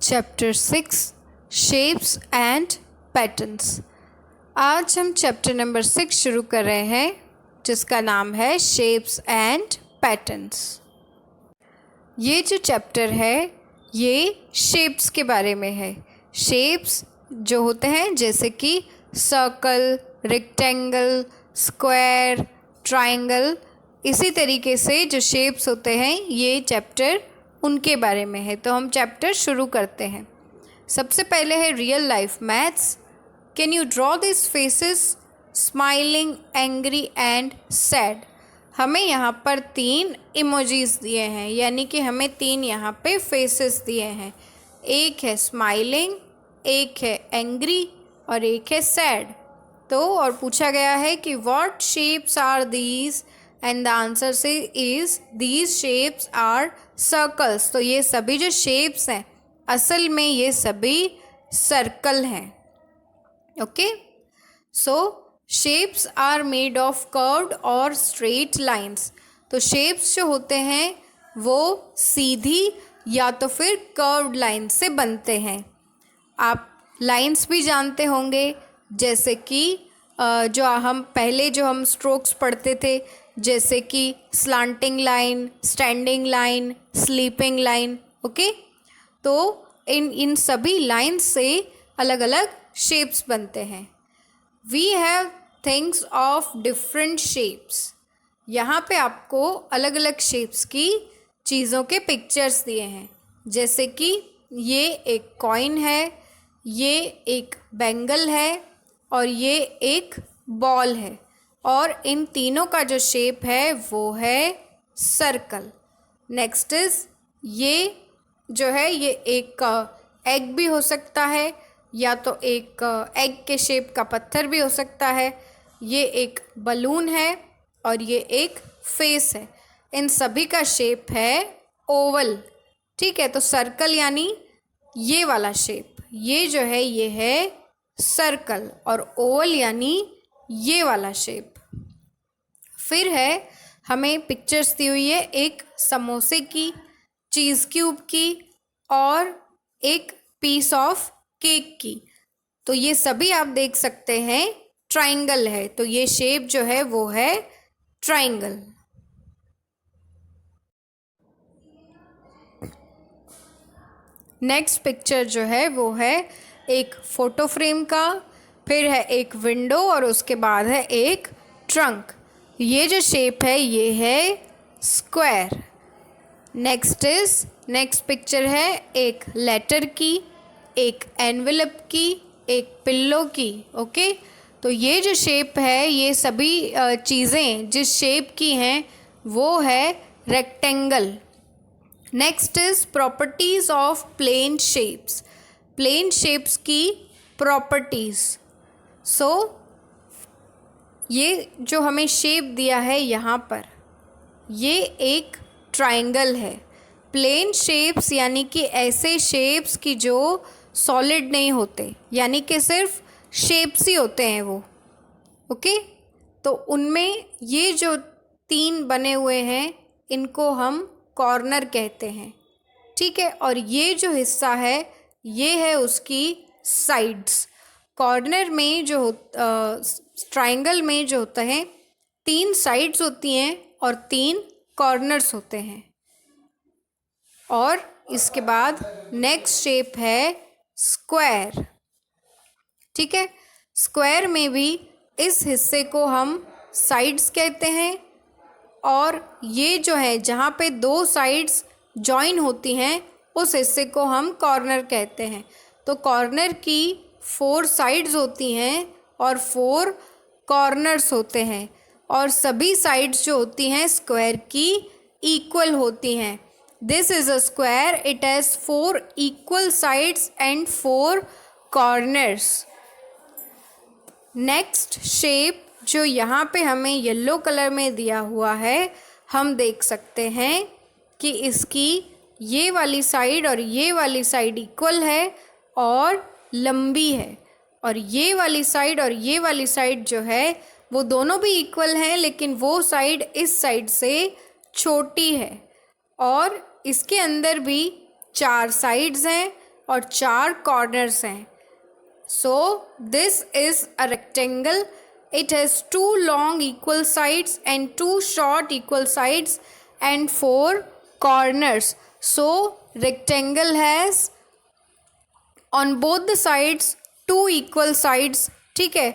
Chapter 6 shapes and patterns. आज हम chapter number 6 शुरू कर रहे हैं जिसका नाम है शेप्स एंड पैटर्न्स। ये जो चैप्टर है ये शेप्स के बारे में है। शेप्स जो होते हैं जैसे कि सर्कल, रेक्टेंगल, स्क्वायर, ट्रायंगल, इसी तरीके से जो शेप्स होते हैं ये चैप्टर उनके बारे में है। तो हम चैप्टर शुरू करते हैं। सबसे पहले है real life maths. Can you draw this faces smiling, angry and sad. हमें यहाँ पर 3 इमोजीज दिए हैं, यानी कि हमें 3 यहाँ पे फेसेस दिए हैं। एक है स्माइलिंग, एक है एंग्री और एक है सैड। तो और पूछा गया है कि what shapes are these, and the answer says is these shapes are circles. तो ये सभी जो शेप्स हैं असल में ये सभी सर्कल हैं। Okay, so shapes are made of curved और स्ट्रेट लाइंस। तो शेप्स जो होते हैं वो सीधी या तो फिर कर्व्ड लाइन से बनते हैं। आप लाइंस भी जानते होंगे, जैसे कि जो हम स्ट्रोक्स पढ़ते थे, जैसे कि slanting line, standing line, sleeping line. Okay, तो इन सभी लाइन से अलग अलग शेप्स बनते हैं। We have things of different shapes. यहाँ पे आपको अलग अलग शेप्स की चीज़ों के पिक्चर्स दिए हैं, जैसे कि ये एक कॉइन है, ये एक बैंगल है और ये एक बॉल है, और इन तीनों का जो शेप है वो है सर्कल। नेक्स्ट इज़ ये जो है ये एक एग भी हो सकता है, या तो एक एग के शेप का पत्थर भी हो सकता है। ये एक बलून है और ये एक फेस है। इन सभी का शेप है ओवल। ठीक है, तो सर्कल यानी ये वाला शेप, ये जो है ये है सर्कल, और ओवल यानी ये वाला शेप। फिर है हमें पिक्चर्स दी हुई है एक समोसे की, चीज़ क्यूब की और एक पीस ऑफ केक की। तो ये सभी आप देख सकते हैं ट्रायंगल है, तो ये शेप जो है वो है ट्रायंगल। नेक्स्ट पिक्चर जो है वो है एक फ़ोटो फ्रेम का, फिर है एक विंडो और उसके बाद है एक ट्रंक। ये जो शेप है ये है स्क्वायर। नेक्स्ट पिक्चर है एक लेटर की, एक एनवेलप की, एक पिल्लो की। ओके, तो ये जो शेप है ये सभी चीज़ें जिस शेप की हैं वो है rectangle. Next is properties of plane shapes. Plane shapes की प्रॉपर्टीज़। सो ये जो हमें शेप दिया है यहाँ पर, ये एक ट्रायंगल है। प्लेन शेप्स यानी कि ऐसे शेप्स की जो सॉलिड नहीं होते, यानी कि सिर्फ शेप्स ही होते हैं वो। ओके, तो उनमें ये जो 3 बने हुए हैं इनको हम कॉर्नर कहते हैं। ठीक है, और ये जो हिस्सा है ये है उसकी साइड्स। कॉर्नर में जो ट्रायंगल में जो होता है 3 साइड्स होती हैं और 3 कॉर्नर्स होते हैं। और इसके बाद नेक्स्ट शेप है स्क्वायर। ठीक है, स्क्वायर में भी इस हिस्से को हम साइड्स कहते हैं, और ये जो है जहाँ पे 2 साइड्स जॉइन होती हैं उस हिस्से को हम कॉर्नर कहते हैं। तो कॉर्नर की 4 साइड्स होती हैं और 4 कॉर्नर्स होते हैं, और सभी साइड्स जो होती हैं स्क्वायर की इक्वल होती हैं। This is a square, it has 4 equal sides and 4 corners. Next shape जो यहाँ पे हमें येलो कलर में दिया हुआ है, हम देख सकते हैं कि इसकी ये वाली साइड और ये वाली साइड इक्वल है और लंबी है, और ये वाली साइड और ये वाली साइड जो है वो दोनों भी इक्वल हैं, लेकिन वो साइड इस साइड से छोटी है। और इसके अंदर भी 4 साइड्स हैं और 4 कॉर्नर्स हैं। So this is a rectangle. It has 2 long equal sides and 2 short equal sides and 4 corners. So rectangle has on both the sides 2 equal sides. ठीक है,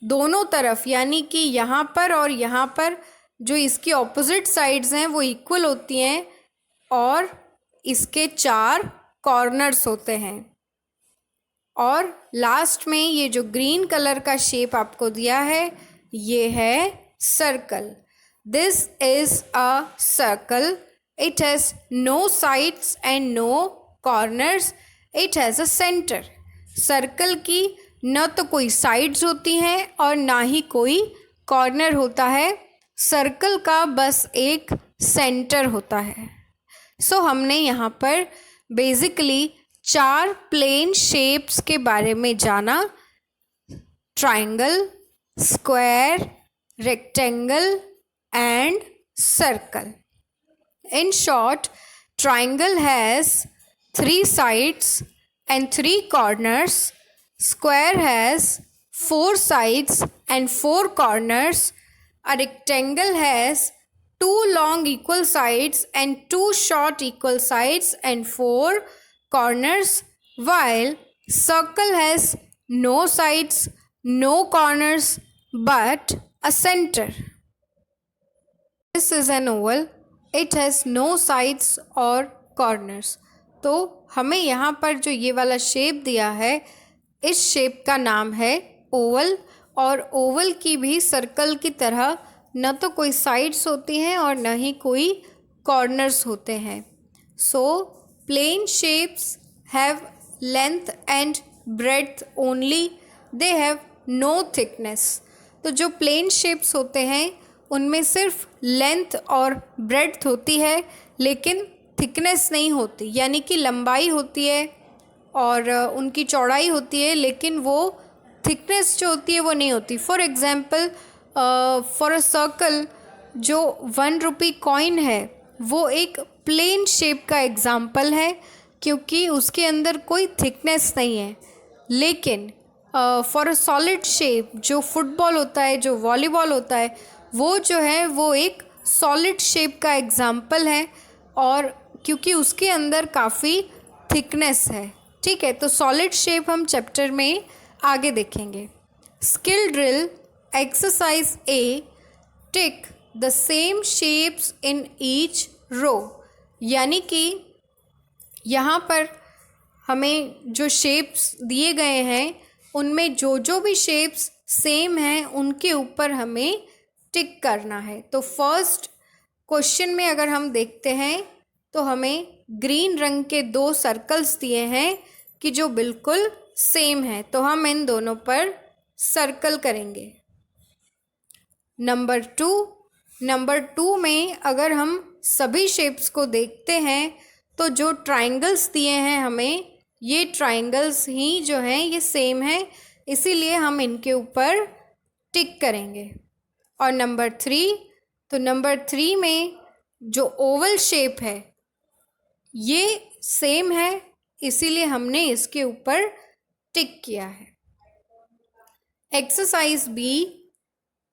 दोनों तरफ यानी कि यहाँ पर और यहाँ पर जो इसकी ऑपोजिट साइड्स हैं वो इक्वल होती हैं और इसके 4 कॉर्नर्स होते हैं। और लास्ट में ये जो ग्रीन कलर का शेप आपको दिया है ये है circle. This is a circle. It has no sides and no corners. It has a centre. Circle की न तो कोई साइड्स होती हैं और ना ही कोई कॉर्नर होता है। सर्कल का बस एक सेंटर होता है। सो हमने यहाँ पर बेसिकली 4 प्लेन शेप्स के बारे में जाना। Triangle, square, rectangle and circle. In short, triangle has 3 sides and 3 corners. Square has 4 sides and 4 corners. A rectangle has 2 long equal sides and 2 short equal sides and 4 corners, while circle has no sides, no corners, but a center. This is an oval. It has no sides or corners. तो हमें यहाँ पर जो ये वाला shape दिया है इस शेप का नाम है ओवल। और ओवल की भी सर्कल की तरह न तो कोई साइड्स होती हैं और न ही कोई कॉर्नर्स होते हैं। So plane shapes have length and breadth only. They have no thickness. तो जो प्लेन शेप्स होते हैं उनमें सिर्फ लेंथ और ब्रेड्थ होती है लेकिन थिकनेस नहीं होती, यानी कि लंबाई होती है और उनकी चौड़ाई होती है लेकिन वो थिकनेस जो होती है वो नहीं होती। For example for a circle जो 1 रुपी कॉइन है वो एक प्लेन शेप का एग्ज़ाम्पल है क्योंकि उसके अंदर कोई थिकनेस नहीं है। लेकिन फॉर अ सॉलिड शेप जो फुटबॉल होता है, जो वॉलीबॉल होता है, वो जो है वो एक सॉलिड शेप का एग्ज़ाम्पल है और क्योंकि उसके अंदर काफ़ी थिकनेस है। ठीक है, तो सॉलिड शेप हम चैप्टर में आगे देखेंगे। Skill drill exercise A, tick the same shapes in each row. यानी कि यहाँ पर हमें जो शेप्स दिए गए हैं उनमें जो भी शेप्स सेम हैं उनके ऊपर हमें टिक करना है। तो फर्स्ट क्वेश्चन में अगर हम देखते हैं तो हमें ग्रीन रंग के 2 सर्कल्स दिए हैं कि जो बिल्कुल सेम है, तो हम इन दोनों पर सर्कल करेंगे। नंबर 2 में अगर हम सभी शेप्स को देखते हैं तो जो ट्राइंगल्स दिए हैं हमें, ये ट्राइंगल्स ही जो हैं ये सेम हैं, इसीलिए हम इनके ऊपर टिक करेंगे। और नंबर 3 में जो ओवल शेप है ये सेम है, इसीलिए हमने इसके ऊपर टिक किया है। Exercise B,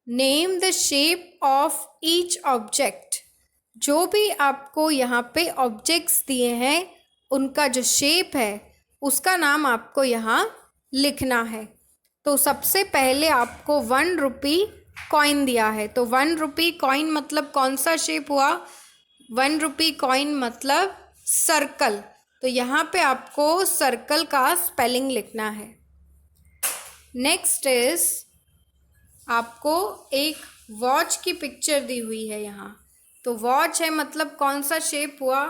name the shape of each object. जो भी आपको यहाँ पे ऑब्जेक्ट्स दिए हैं उनका जो शेप है उसका नाम आपको यहाँ लिखना है। तो सबसे पहले आपको 1 रुपी कॉइन दिया है, तो 1 रुपी कॉइन मतलब कौन सा शेप हुआ? 1 रुपी कॉइन मतलब सर्कल। तो यहाँ पे आपको सर्कल का स्पेलिंग लिखना है। नेक्स्ट इज आपको एक वॉच की पिक्चर दी हुई है यहाँ, तो वॉच है मतलब कौन सा शेप हुआ?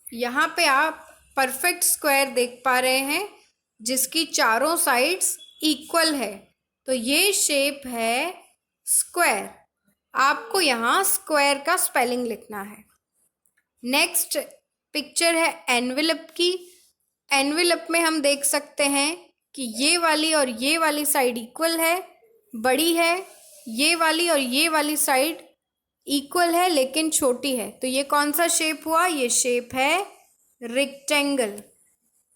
यहाँ पे आप परफेक्ट स्क्वायर देख पा रहे हैं जिसकी चारों साइड्स इक्वल है, तो ये शेप है स्क्वायर। आपको यहाँ स्क्वायर का स्पेलिंग लिखना है। नेक्स्ट पिक्चर है एनवेलप की। एनवेलप में हम देख सकते हैं कि ये वाली और ये वाली साइड इक्वल है, बड़ी है, ये वाली और ये वाली साइड इक्वल है लेकिन छोटी है, तो ये कौन सा शेप हुआ? ये शेप है रेक्टेंगल।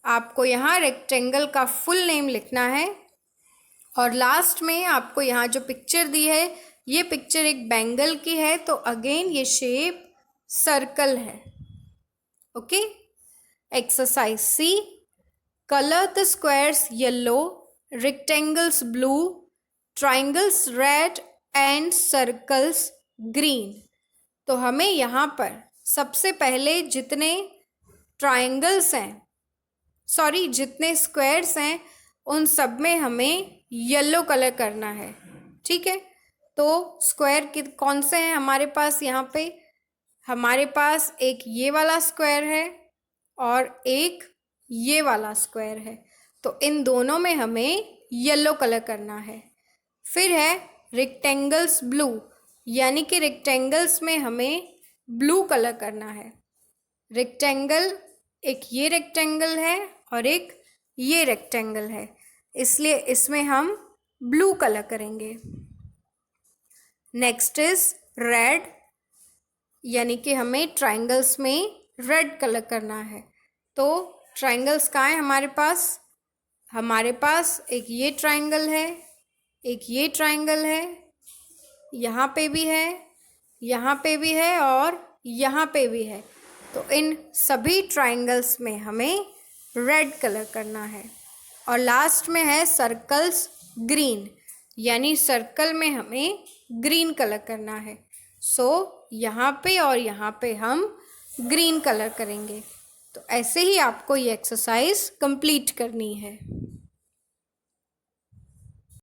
आपको यहाँ रेक्टेंगल का फुल नेम लिखना है और लास्ट में आपको यहाँ जो पिक्चर दी है ये पिक्चर एक बैंगल की है, तो अगेन ये शेप सर्कल है। Okay. Exercise C, colour the squares yellow, rectangles blue, triangles red and circles green. तो हमें यहाँ पर सबसे पहले जितने ट्राइंगल्स हैं, सॉरी जितने स्क्वायर्स हैं, उन सब में हमें येलो कलर करना है। ठीक है, तो स्क्वायर कौन से हैं हमारे पास? यहाँ पे हमारे पास एक ये वाला स्क्वायर है और एक ये वाला स्क्वायर है, तो इन दोनों में हमें येलो कलर करना है। फिर है रेक्टेंगल्स ब्लू, यानी कि रेक्टेंगल्स में हमें ब्लू कलर करना है। रेक्टेंगल, एक ये रेक्टेंगल है और एक ये रेक्टेंगल है, इसलिए इसमें हम ब्लू कलर करेंगे। नेक्स्ट इज रेड, यानी कि हमें ट्राइंगल्स में रेड कलर करना है। तो ट्राइंगल्स कहाँ हैं हमारे पास? हमारे पास एक ये ट्राइंगल है, एक ये ट्राइंगल है, यहाँ पे भी है, यहाँ पे भी है और यहाँ पे भी है। तो इन सभी ट्राइंगल्स में हमें रेड कलर करना है। और लास्ट में है सर्कल्स ग्रीन, यानी सर्कल में हमें ग्रीन कलर करना है। सो यहाँ पे और यहाँ पे हम ग्रीन कलर करेंगे। तो ऐसे ही आपको ये एक्सरसाइज कंप्लीट करनी है।